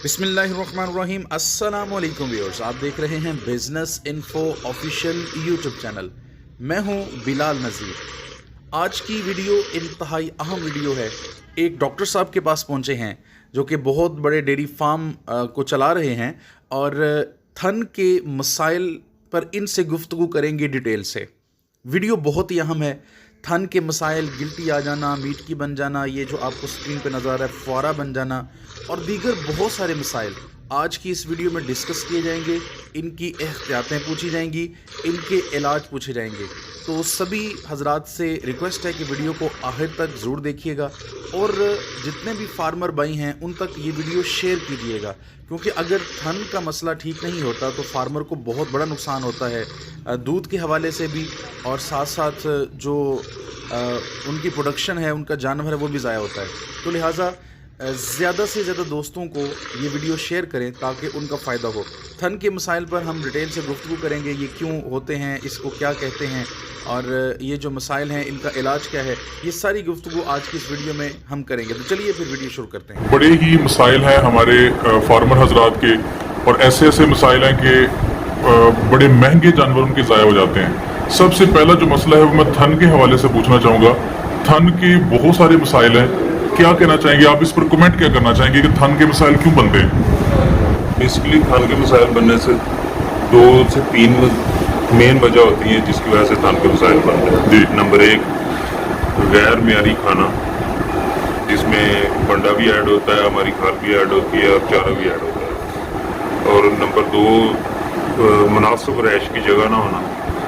بسم اللہ الرحمن الرحیم۔ السلام علیکم ویورز، آپ دیکھ رہے ہیں business info official YouTube channel. میں ہوں بلال نذیر۔ آج کی ویڈیو انتہائی اہم ویڈیو ہے۔ ایک ڈاکٹر صاحب کے پاس پہنچے ہیں جو کہ بہت بڑے ڈیری فارم کو چلا رہے ہیں اور تھن کے مسائل پر ان سے گفتگو کریں گے ڈیٹیل سے۔ ویڈیو بہت ہی اہم ہے۔ تھن کے مسائل، گلٹی آ جانا، میٹ کی بن جانا، یہ جو آپ کو سکرین پہ نظر آ رہا ہے فوارہ بن جانا، اور دیگر بہت سارے مسائل آج کی اس ویڈیو میں ڈسکس کیے جائیں گے۔ ان کی احتیاطیں پوچھی جائیں گی، ان کے علاج پوچھے جائیں گے۔ تو سبھی حضرات سے ریکویسٹ ہے کہ ویڈیو کو آخر تک ضرور دیکھیے گا، اور جتنے بھی فارمر بھائی ہیں ان تک یہ ویڈیو شیئر کیجیے گا، کیونکہ اگر تھن کا مسئلہ ٹھیک نہیں ہوتا تو فارمر کو بہت بڑا نقصان ہوتا ہے، دودھ کے حوالے سے بھی، اور ساتھ ساتھ جو ان کی پروڈکشن ہے، ان کا جانور ہے، وہ بھی ضائع ہوتا ہے۔ تو لہٰذا زیادہ سے زیادہ دوستوں کو یہ ویڈیو شیئر کریں تاکہ ان کا فائدہ ہو۔ تھن کے مسائل پر ہم ڈیٹیل سے گفتگو کریں گے، یہ کیوں ہوتے ہیں، اس کو کیا کہتے ہیں، اور یہ جو مسائل ہیں ان کا علاج کیا ہے، یہ ساری گفتگو آج کی اس ویڈیو میں ہم کریں گے۔ تو چلیے پھر ویڈیو شروع کرتے ہیں۔ بڑے ہی مسائل ہیں ہمارے فارمر حضرات کے، اور ایسے مسائل ہیں کہ بڑے مہنگے جانور ان کے ضائع ہو جاتے ہیں۔ سب سے پہلا جو مسئلہ ہے وہ میں تھن کے حوالے سے پوچھنا چاہوں گا۔ تھن کے بہت سارے مسائل ہیں، کیا کہنا چاہیں گے آپ اس پر؟ کمنٹ کیا کرنا چاہیں گے کہ تھن کے مسائل کیوں بنتے ہیں؟ بیسیکلی تھن کے مسائل بننے سے 2 سے 3 مین وجہ ہوتی ہیں جس کی وجہ سے تھن کے مسائل بنتے ہیں۔ جی۔ نمبر 1 غیر معیاری کھانا، جس میں بنڈا بھی ایڈ ہوتا ہے، ہماری کھال بھی ایڈ ہوتی ہے، اور چارہ بھی ایڈ ہوتا ہے۔ اور نمبر 2 مناسب رہائش کی جگہ نہ ہونا،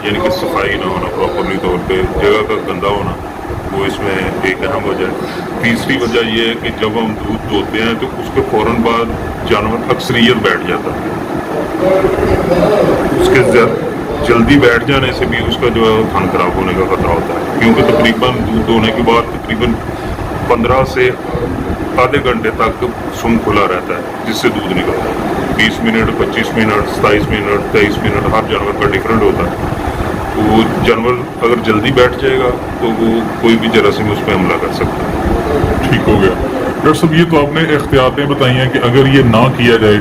یعنی کہ صفائی نہ ہونا پراپرلی طور پہ، جگہ کا گندا ہونا، وہ اس میں ایک اہم وجہ ہے۔ تیسری وجہ یہ ہے کہ جب ہم دودھ دوہتے ہیں تو اس کے فوراً بعد جانور اکثریت بیٹھ جاتا ہے۔ اس کے جلدی بیٹھ جانے سے بھی اس کا جو ہے تھن خراب ہونے کا خطرہ ہوتا ہے، کیونکہ تقریباً دودھ دوہنے کے بعد تقریباً 15 سے آدھے گھنٹے تک سم کھلا رہتا ہے جس سے دودھ نکلتا ہے۔ 20 منٹ، 25 منٹ، 27 منٹ، 23 منٹ، ہر جانور کا ڈفرینٹ ہوتا ہے۔ تو وہ جانور اگر جلدی بیٹھ جائے گا تو وہ کوئی بھی جراثیم اس پہ حملہ کر سکتا ہے۔ ٹھیک ہو گیا ڈاکٹر صاحب، یہ تو آپ نے احتیاطیں بتائی ہیں کہ اگر یہ نہ کیا جائے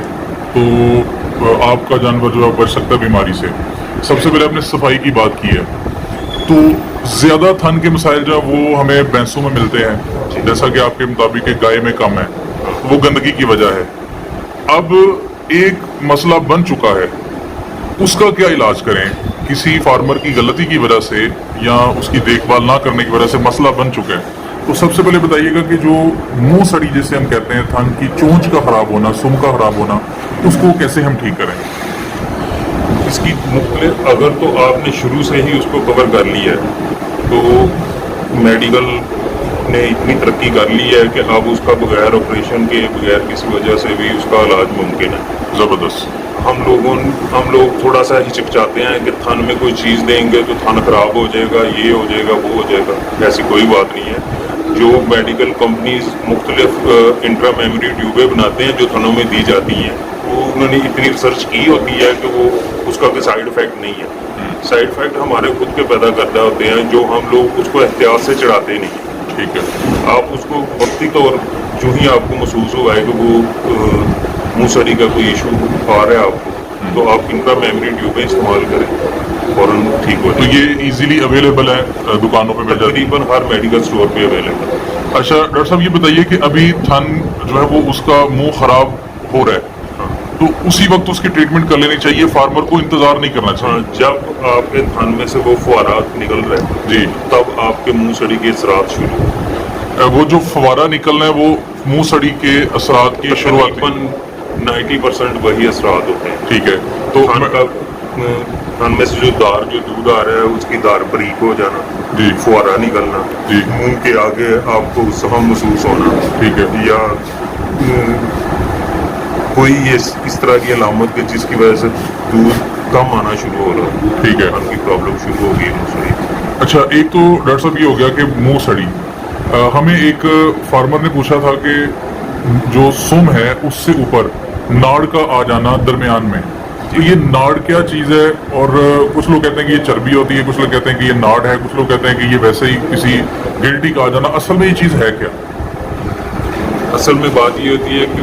تو آپ کا جانور جو ہے بچ سکتا ہے بیماری سے۔ سب سے پہلے آپ نے صفائی کی بات کی ہے، تو زیادہ تھن کے مسائل جو ہے وہ ہمیں بھینسوں میں ملتے ہیں، جیسا کہ آپ کے مطابق کہ گائے میں کم ہے، وہ گندگی کی وجہ ہے۔ اب ایک مسئلہ بن چکا ہے، اس کا کیا علاج کریں؟ کسی فارمر کی غلطی کی وجہ سے یا اس کی دیکھ بھال نہ کرنے کی وجہ سے مسئلہ بن چکا ہے، تو سب سے پہلے بتائیے گا کہ جو منہ سڑی جسے ہم کہتے ہیں، تھن کی چونچ کا خراب ہونا، سم کا خراب ہونا، اس کو کیسے ہم ٹھیک کریں؟ اس کی مختلف، اگر تو آپ نے شروع سے ہی اس کو کور کر لیا ہے تو میڈیکل نے اتنی ترقی کر لی ہے کہ اب اس کا بغیر آپریشن کے، بغیر کسی وجہ سے بھی اس کا علاج ممکن ہے۔ زبردست۔ ہم لوگ تھوڑا سا ہچکچاتے ہیں کہ تھن میں کوئی چیز دیں گے تو تھن خراب ہو جائے گا، یہ ہو جائے گا، وہ ہو جائے گا۔ ایسی کوئی بات نہیں ہے۔ جو میڈیکل کمپنیز مختلف انٹرا میموری ٹیوبیں بناتے ہیں جو تھنوں میں دی جاتی ہیں، وہ انہوں نے اتنی ریسرچ کی ہوتی ہے کہ وہ اس کا کوئی سائڈ افیکٹ نہیں ہے۔ سائڈ افیکٹ ہمارے خود کے پیدا کردہ ہوتے ہیں جو ہم لوگ اس کو احتیاط سے چڑھاتے نہیں۔ ٹھیک ہے۔ آپ اس کو وقتی طور جو ہی آپ کو محسوس ہوا ہے کہ وہ منہ سڑی کا کوئی ایشو آ رہا ہے آپ کو، تو آپ انٹرا میموری ٹیوبیں استعمال کریں، فوراً ٹھیک ہو تو جائے۔ یہ ایزیلی اویلیبل ہے دکانوں پہ مل جاتی ہے؟ تقریباً ہر میڈیکل اسٹور پہ اویلیبل ہے۔ اچھا ڈاکٹر صاحب، یہ بتائیے کہ ابھی تھن جو ہے وہ اس کا منہ خراب ہو رہا ہے، تو اسی وقت اس کی ٹریٹمنٹ کر لینی چاہیے، فارمر کو انتظار نہیں کرنا چاہیے؟ جب آپ کے تھن میں سے وہ فوارات نکل رہے ہیں جی، تب آپ کے منہ سڑی کے اثرات شروع ہو۔ وہ جو فوارہ نکلنا ہے وہ منہ سڑی کے اثرات کی شروعات؟ تقریباً 90% وہی اثرات ہوتے ہیں۔ ٹھیک ہے۔ تو تھن میں سے جو دودھ آ رہا ہے اس کی دار بریک ہو جانا، جی، فوارہ نکلنا، جی، منہ کے آگے آپ کو زخم محسوس ہونا، ٹھیک ہے، یا کوئی اس طرح کی علامت کہ جس کی وجہ سے دودھ کم آنا شروع ہو رہا ہے، ٹھیک ہے، تھن کی پرابلم شروع ہو گئی منہ سڑی۔ اچھا، ایک تو ڈاکٹر صاحب یہ ہو گیا کہ منہ سڑی، ہمیں ایک فارمر نے پوچھا تھا کہ جو سم ہے اس سے اوپر ناڑ کا آ جانا درمیان میں، تو یہ ناڑ کیا چیز ہے؟ اور کچھ لوگ کہتے ہیں کہ یہ چربی ہوتی ہے، کچھ لوگ کہتے ہیں کہ یہ ناڑ ہے، کچھ لوگ کہتے ہیں کہ یہ ویسے ہی کسی گلٹی کا آ جانا، اصل میں یہ چیز ہے کیا؟ اصل میں بات یہ ہوتی ہے کہ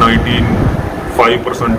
95%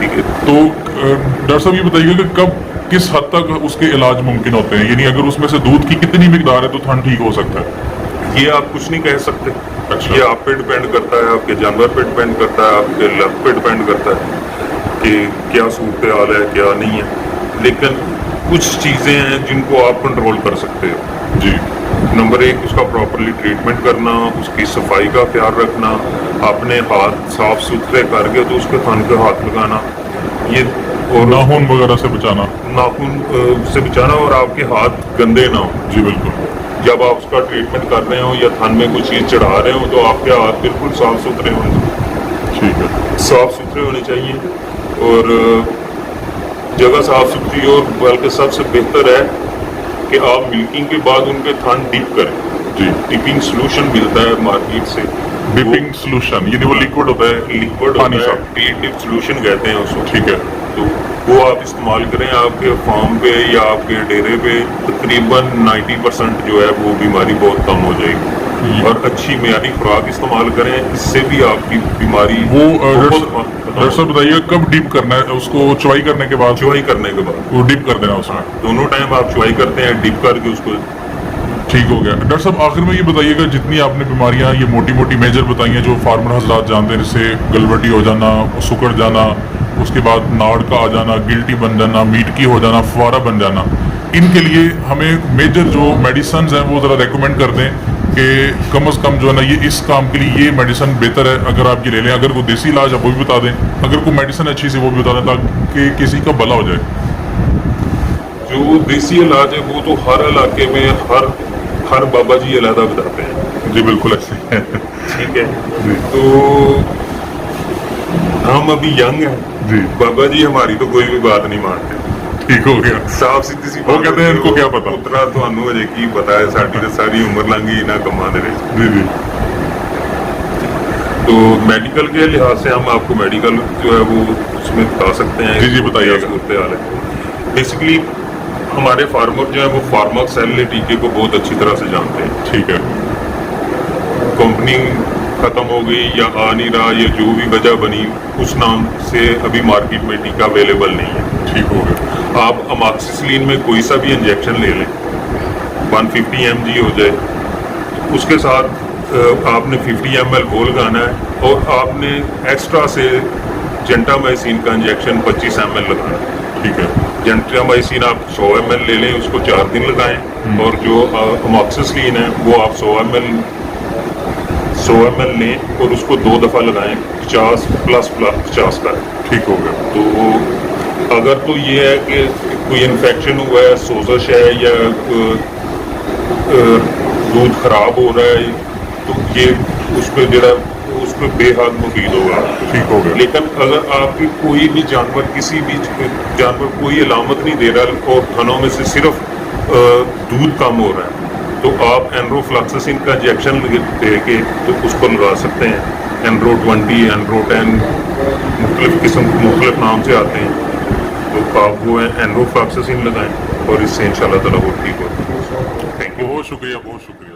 ٹھیک ہے. تو ڈاکٹر صاحب یہ بتائیے کہ کب کس حد تک اس کے علاج ممکن ہوتے ہیں, یعنی اگر اس میں سے دودھ کی کتنی مقدار ہے تو تھن ٹھیک ہو سکتا ہے؟ یہ آپ کچھ نہیں کہہ سکتے. اچھا. یہ آپ پہ ڈپینڈ کرتا ہے, آپ کے جانور پہ ڈپینڈ کرتا ہے, آپ کے لک پہ ڈپینڈ کرتا ہے کہ کیا صورتحال ہے کیا نہیں ہے. لیکن کچھ چیزیں ہیں جن کو آپ کنٹرول کر سکتے ہو. جی. نمبر ایک, اس کا پراپرلی ٹریٹمنٹ کرنا, اس کی صفائی کا خیال رکھنا, اپنے ہاتھ صاف ستھرے کر کے تو اس کے تھن پہ ہاتھ لگانا, یہ اور ناخن وغیرہ سے بچانا. ناخن سے بچانا, اور آپ کے ہاتھ گندے نہ ہوں. جی بالکل. جب آپ اس کا ٹریٹمنٹ کر رہے ہوں یا تھن میں کوئی چیز چڑھا رہے ہوں تو آپ کے ہاتھ بالکل صاف ستھرے ہونے چاہیے. ٹھیک ہے. صاف ستھرے ہونے چاہیے, اور جگہ صاف ستھری, اور بلکہ سب سے بہتر ہے کہ آپ ملکنگ کے بعد ان کے تھن ڈپ کریں. جی. ڈپنگ سلوشن ملتا ہے مارکیٹ سے. ڈپنگ سولوشن یعنی وہ لیکوڈ ہوتا ہے, لیکوڈ پانی ہوتا ہے, سا. ٹی ڈپ سلوشن کہتے ہیں اس کو. ٹھیک ہے. تو وہ آپ استعمال کریں آپ کے فارم پہ یا آپ کے ڈیرے پہ, تقریباً 90% جو ہے وہ بیماری بہت کم ہو جائے گی. اور اچھی معیاری خوراک استعمال کریں, اس سے بھی آپ کی بیماری وہ بہت صاحب بتائیے کب ڈپ کرنا ہے اس کو؟ چوائی کرنے کے بعد. چوائی کرنے کے بعد وہ ڈپ کر دینا اس میں. دونوں ٹائم آپ چوائی کرتے ہیں, ڈپ کر کے اس کو. ٹھیک ہو گیا. ڈاکٹر صاحب آخر میں یہ بتائیے گا, جتنی آپ نے بیماریاں یہ موٹی موٹی میجر بتائی ہیں جو فارمر حضرات جانتے ہیں, جیسے گلوٹی ہو جانا, سکڑ جانا, اس کے بعد ناڑ کا آ جانا, گلٹی بن جانا, میٹکی ہو جانا, فوارہ بن جانا, ان کے لیے ہمیں میجر جو میڈیسنز ہیں وہ ذرا ریکمینڈ کر دیں کہ کم از کم جو ہے نا یہ اس کام کے لیے یہ میڈیسن بہتر ہے اگر آپ یہ لے لیں. اگر کوئی دیسی علاج ہے وہ بھی بتا دیں, اگر کوئی میڈیسن اچھی سی وہ بھی بتا دیں تاکہ کسی کا بھلا ہو جائے. جو دیسی علاج ہے وہ تو ہر علاقے میں ہر بابا جی علیحدہ بتاتے ہیں. جی بالکل ایسے ہی ہے. ٹھیک ہے. جی. تو ہم ابھی ینگ ہیں. جی. بابا جی ہماری تو کوئی بھی بات نہیں مانتے. ٹھیک ہو گیا. صاف سیدھی سی وہ کہتے ہیں ان کو کیا پتا. اتنا تو ہجے کی پتا ہے, ساری تو ساری عمر لنگی نہ کما دے. جی جی. تو میڈیکل کے لحاظ سے ہم آپ کو میڈیکل جو ہے وہ اس میں بتا سکتے ہیں. جی جی بتائیے. صورتحال ہے بیسکلی ہمارے فارمر جو ہے وہ فارمر سیل ٹیکے کو بہت اچھی طرح سے جانتے ہیں. ٹھیک ہے. کمپنی ختم ہو گئی یا آ نہیں رہا یا جو بھی وجہ بنی, اس نام سے ابھی مارکیٹ میں ٹیکا اویلیبل نہیں ہے. ٹھیک ہو گیا. آپ اماکسیسلین میں کوئی سا بھی انجیکشن لے لیں, 150 mg ہو جائے, اس کے ساتھ آپ نے 50 ml وہ لگانا ہے, اور آپ نے ایکسٹرا سے جینٹامائسین کا انجیکشن 25 ml لگانا ہے. ٹھیک ہے. جینٹامائسین آپ 100 ml لے لیں, اس کو 4 دن لگائیں, اور جو اماکسیسلین ہے وہ آپ 100 ml لیں اور اس کو 2 دفعہ لگائیں, 50+50 کا. ٹھیک ہو گیا. تو اگر تو یہ ہے کہ کوئی انفیکشن ہوا ہے, سوزش ہے یا دودھ خراب ہو رہا ہے, تو یہ اس پہ بے حد مفید ہوگا. ٹھیک ہو گیا. لیکن اگر آپ کی کوئی بھی جانور کسی بھی جانور کوئی علامت نہیں دے رہا اور تھنوں میں سے صرف دودھ کم ہو رہا ہے, تو آپ اینروفلاکسسین کا انجیکشن دے کے تو اس کو لگا سکتے ہیں. اینرو 20, اینرو 10 مختلف نام سے آتے ہیں. تو آپ وہ اینروفلاکسسین لگائیں اور اس سے انشاءاللہ تعالیٰ وہ ٹھیک ہوتا ہے. Thank you. بہت شکریہ. بہت شکریہ.